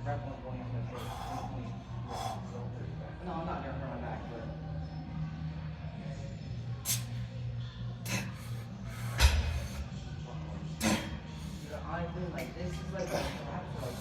Definitely going up this road. No, I'm not gonna turn my back, but. Honestly, like this is like a trap for like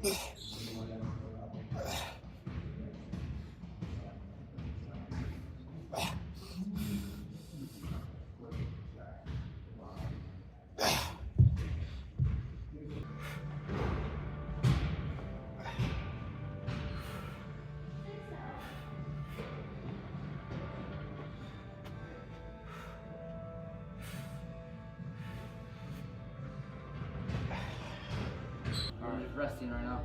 I'm just resting right now.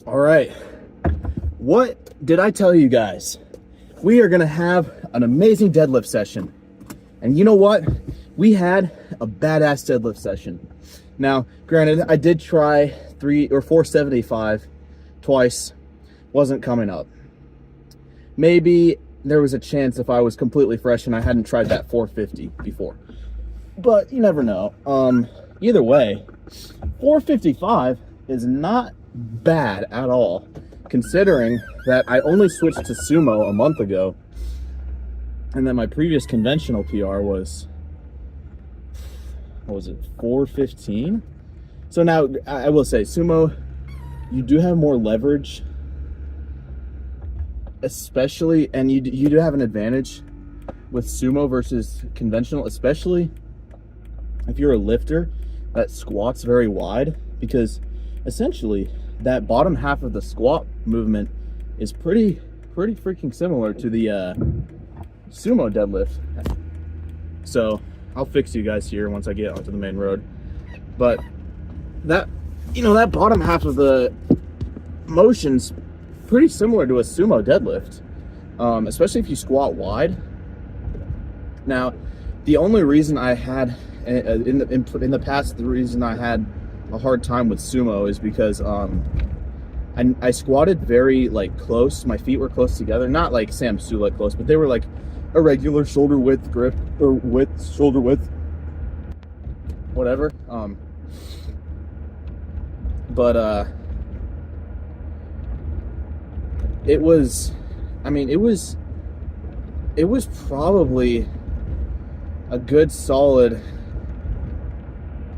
All right, what did I tell you guys? We are gonna have an amazing deadlift session. And you know what? We had a badass deadlift session. Now, granted, I did try 475 twice, wasn't coming up. Maybe there was a chance if I was completely fresh and I hadn't tried that 450 before. But you never know. Either way, 455 is not bad at all, considering that I only switched to sumo a month ago, and then my previous conventional PR was, what was it, 415? So now I will say sumo, you do have more leverage, especially, and you do have an advantage with sumo versus conventional, especially if you're a lifter that squats very wide, because essentially that bottom half of the squat movement is pretty freaking similar to the sumo deadlift. So I'll fix you guys here once I get onto the main road. But that, you know, that bottom half of the motion's pretty similar to a sumo deadlift, especially if you squat wide. Now, the only reason I had in the past, the reason I had a hard time with sumo is because I squatted very like close. My feet were close together, not like Sam Sulek close, but they were like a regular shoulder width grip, or shoulder width, whatever. But it was, I mean, it was probably a good solid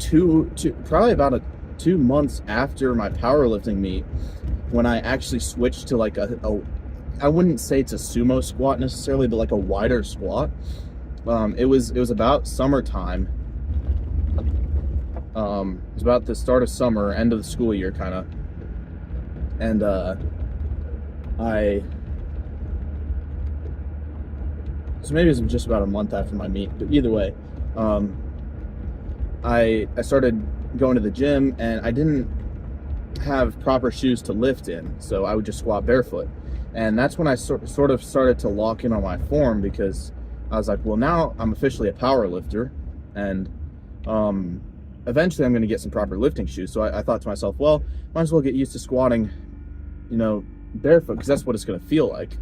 probably about 2 months after my powerlifting meet, when I actually switched to like I wouldn't say it's a sumo squat necessarily, but like a wider squat. It was about summertime. It was about the start of summer, end of the school year, kind of. And so maybe it was just about a month after my meet, but either way, I started going to the gym, and I didn't have proper shoes to lift in, so I would just squat barefoot. And that's when I sort of started to lock in on my form, because I was like, well, now I'm officially a power lifter, and eventually I'm going to get some proper lifting shoes. So I thought to myself, well, might as well get used to squatting, barefoot, because that's what it's going to feel like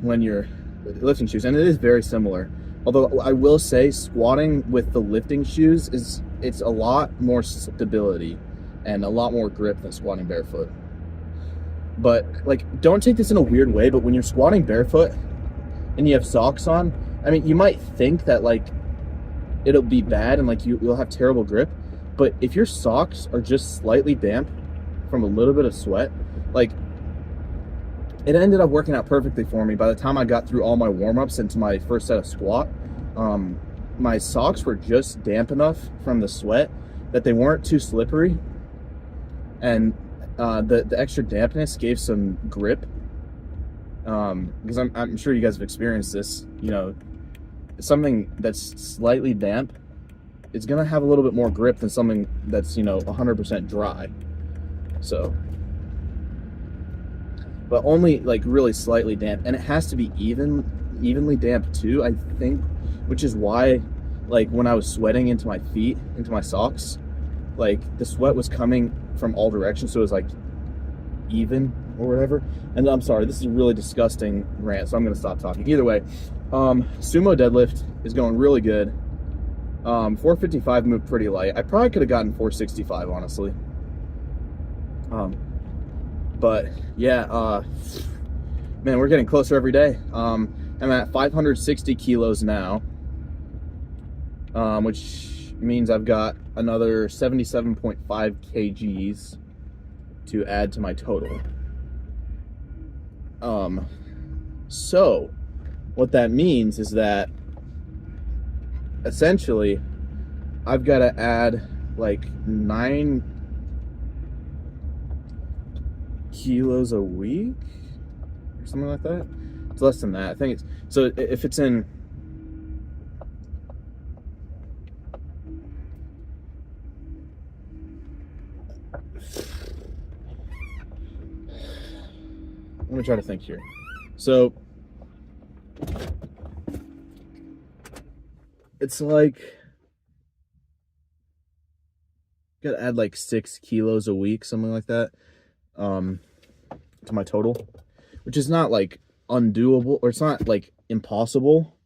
when you're lifting shoes. And it is very similar. Although I will say, squatting with the lifting shoes it's a lot more stability and a lot more grip than squatting barefoot. But like, don't take this in a weird way, but when you're squatting barefoot and you have socks on, I mean, you might think that like it'll be bad and like you'll have terrible grip, but if your socks are just slightly damp from a little bit of sweat, like, it ended up working out perfectly for me. By the time I got through all my warm-ups into my first set of squat, my socks were just damp enough from the sweat that they weren't too slippery, and the extra dampness gave some grip, because I'm sure you guys have experienced this. Something that's slightly damp, it's gonna have a little bit more grip than something that's 100% dry. So, but only like really slightly damp, and it has to be evenly damp too, I think, which is why, like, when I was sweating into my feet, into my socks, like, the sweat was coming from all directions, so it was like even or whatever. And I'm sorry, this is a really disgusting rant, so I'm gonna stop talking. Either way, sumo deadlift is going really good. 455 moved pretty light. I probably could have gotten 465, honestly. But yeah, man, we're getting closer every day. I'm at 560 kilos now, which means I've got another 77.5 kgs to add to my total. So what that means is that essentially I've got to add like 9 kilos a week or something like that. It's less than that. I think it's, so if it's in, let me try to think here. So it's like, gotta add like 6 kilos a week, something like that, to my total, which is not like undoable, or it's not like impossible,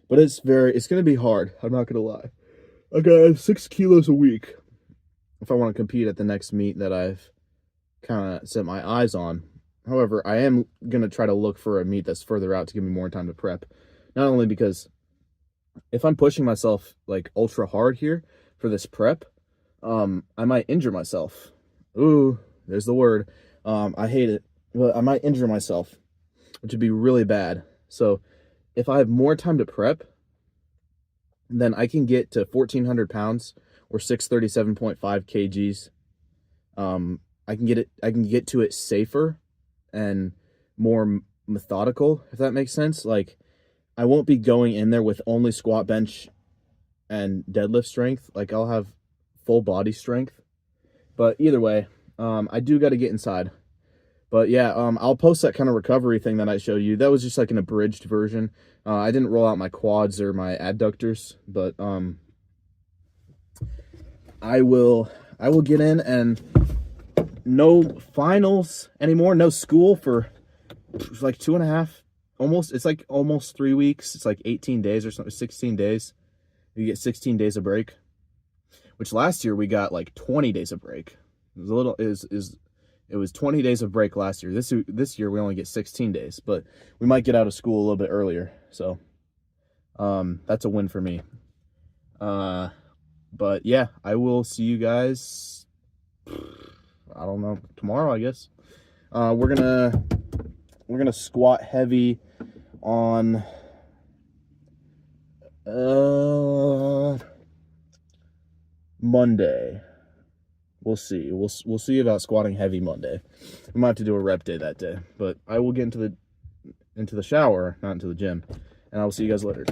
but it's gonna be hard. I'm not gonna lie. I gotta add 6 kilos a week if I want to compete at the next meet that I've kind of set my eyes on. However, I am gonna try to look for a meet that's further out to give me more time to prep. Not only because if I'm pushing myself like ultra hard here for this prep, I might injure myself. Ooh, there's the word. I hate it, but I might injure myself, which would be really bad. So if I have more time to prep, then I can get to 1,400 pounds or 637.5 kgs. I can get to it safer and more methodical, if that makes sense. Like, I won't be going in there with only squat, bench, and deadlift strength. Like, I'll have full body strength. But either way, I do got to get inside. But yeah, I'll post that kind of recovery thing that I showed you. That was just like an abridged version. I didn't roll out my quads or my adductors, but I will get in, and no finals anymore, no school for like 2.5, almost, it's like almost 3 weeks. It's like 18 days or something, 16 days. You get 16 days of break, which last year we got like 20 days of break. It was a little, it was 20 days of break last year. This year we only get 16 days, but we might get out of school a little bit earlier. So that's a win for me. But yeah, I will see you guys, I don't know, tomorrow, I guess. We're gonna squat heavy on Monday. We'll see. We'll see about squatting heavy Monday. We might have to do a rep day that day, but I will get into the shower, not into the gym, and I will see you guys later.